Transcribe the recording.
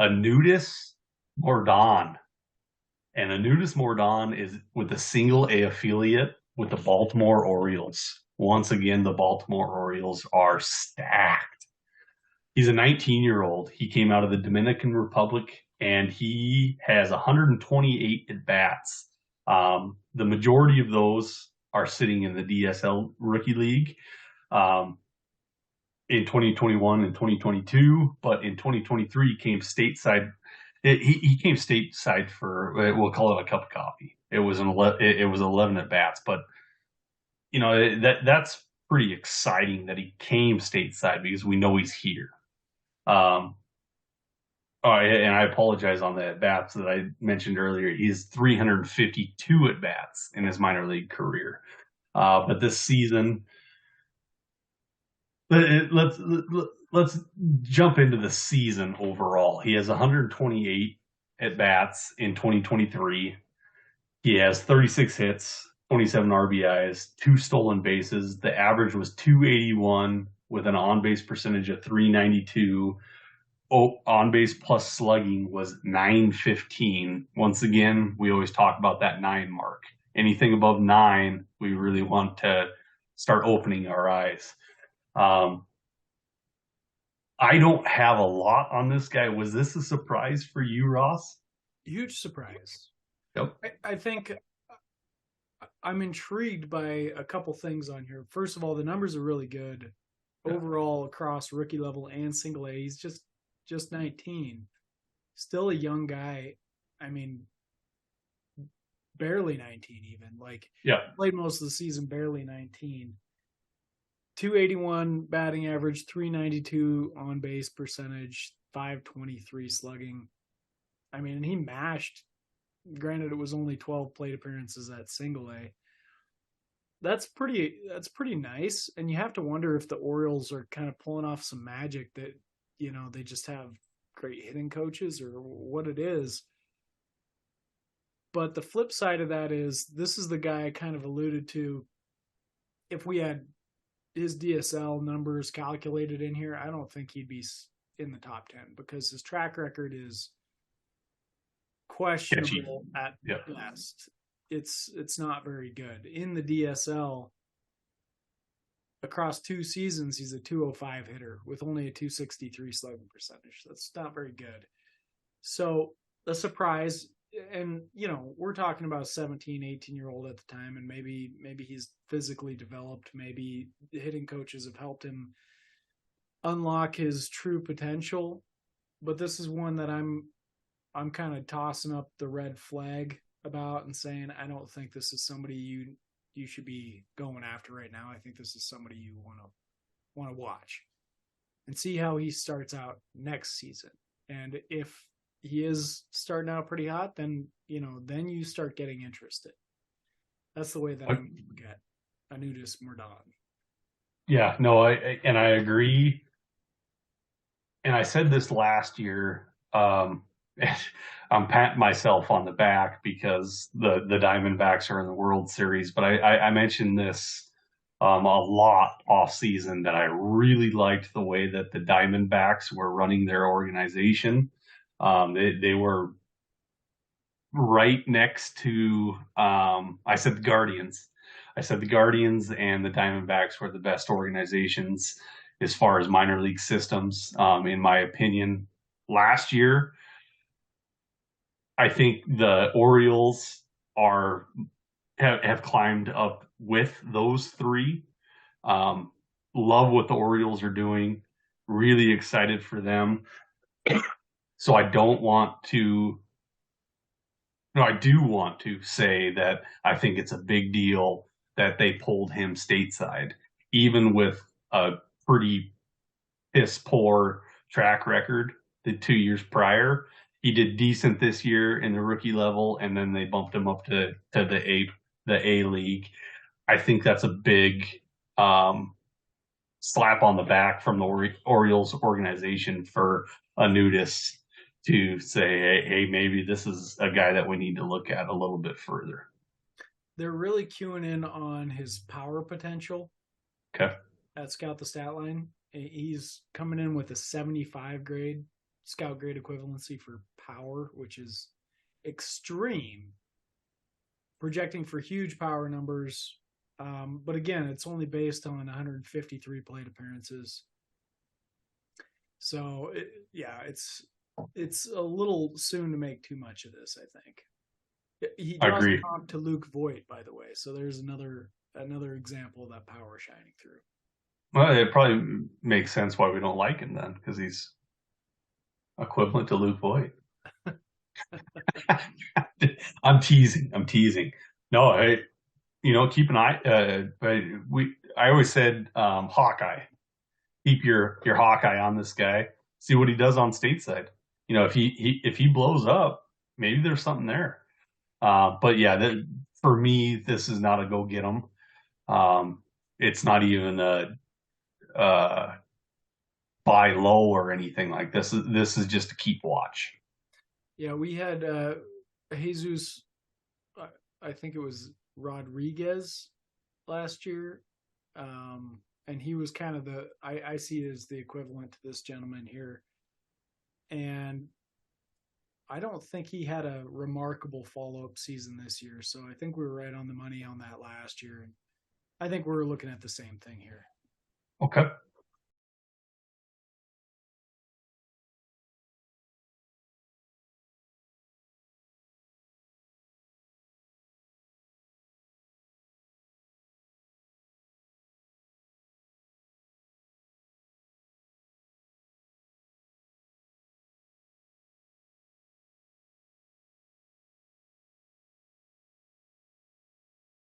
Aneudis Mordán. And Aneudis Mordán is with a single A affiliate with the Baltimore Orioles. Once again, the Baltimore Orioles are stacked. He's a 19-year-old. He came out of the Dominican Republic and he has 128 at bats. The majority of those are sitting in the DSL Rookie League. In 2021 and 2022, but in 2023 he came stateside. He came stateside for, we'll call it a cup of coffee. It was 11 at bats, but that's pretty exciting that he came stateside because we know he's here. Oh, and I apologize on the at bats that I mentioned earlier. He's 352 at bats in his minor league career, but this season let's let's jump into the season overall. He has 128 at bats in 2023. He has 36 hits, 27 RBIs, two stolen bases. The average was 281 with an on base percentage of 392. On base plus slugging was 915. Once again, we always talk about that 9 mark. Anything above 9, we really want to start opening our eyes. I don't have a lot on this guy. Was this a surprise for you, Ross? Huge surprise. Yep. I think I'm intrigued by a couple things on here. First of all, the numbers are really good overall across rookie level and single A. He's just 19, still a young guy. I mean, barely 19 even. Like, yeah, played most of the season, barely 19. 281 batting average, 392 on base percentage, 523 slugging. I mean, he mashed. Granted, it was only 12 plate appearances at single A. That's pretty nice. And you have to wonder if the Orioles are kind of pulling off some magic that, they just have great hitting coaches or what it is. But the flip side of that is this is the guy I kind of alluded to. If we had his DSL numbers calculated in here, I don't think he'd be in the top 10 because his track record is questionable at best. It's not very good. In the DSL, across 2 seasons, he's a 205 hitter with only a 263 slugging percentage. That's not very good. So a surprise. And, we're talking about a 17, 18-year-old at the time, and maybe he's physically developed. Maybe the hitting coaches have helped him unlock his true potential. But this is one that I'm kind of tossing up the red flag about and saying, I don't think this is somebody you should be going after right now. I think this is somebody you want to watch and see how he starts out next season. And if he is starting out pretty hot, then then you start getting interested. That's the way that I'm looking at Aneudis Mordán. Yeah, no, I agree. And I said this last year. I'm patting myself on the back because the Diamondbacks are in the World Series, but I mentioned this a lot off season that I really liked the way that the Diamondbacks were running their organization. They were right next to I said the Guardians. I said the Guardians and the Diamondbacks were the best organizations as far as minor league systems, in my opinion. Last year, I think the Orioles have climbed up with those three. Love what the Orioles are doing. Really excited for them. So I don't want to. No, I do want to say that I think it's a big deal that they pulled him stateside, even with a pretty piss poor track record the 2 years prior. He did decent this year in the rookie level, and then they bumped him up to the A League. I think that's a big slap on the back from the Orioles organization for Aneudis to say, hey, maybe this is a guy that we need to look at a little bit further. They're really queuing in on his power potential. Okay. At Scout the Stat Line. He's coming in with a 75 grade. scout grade equivalency for power, which is extreme, projecting for huge power numbers. But again, it's only based on 153 plate appearances. So yeah, it's a little soon to make too much of this, I think. He I draws agree. a comp to Luke Voigt, by the way. So there's another example of that power shining through. Well, it probably makes sense why we don't like him then, because he's equivalent to Luke Voigt. I'm teasing. I'm teasing. No, keep an eye. I always said Hawkeye. Keep your Hawkeye on this guy. See what he does on stateside. If he blows up, maybe there's something there. But yeah, for me, this is not a go get him. It's not even a buy low or anything like this. This is just a keep watch. Yeah, we had Jesus. I think it was Rodriguez last year, and he was kind of I see it as the equivalent to this gentleman here, and I don't think he had a remarkable follow up season this year. So I think we were right on the money on that last year, and I think we're looking at the same thing here. Okay.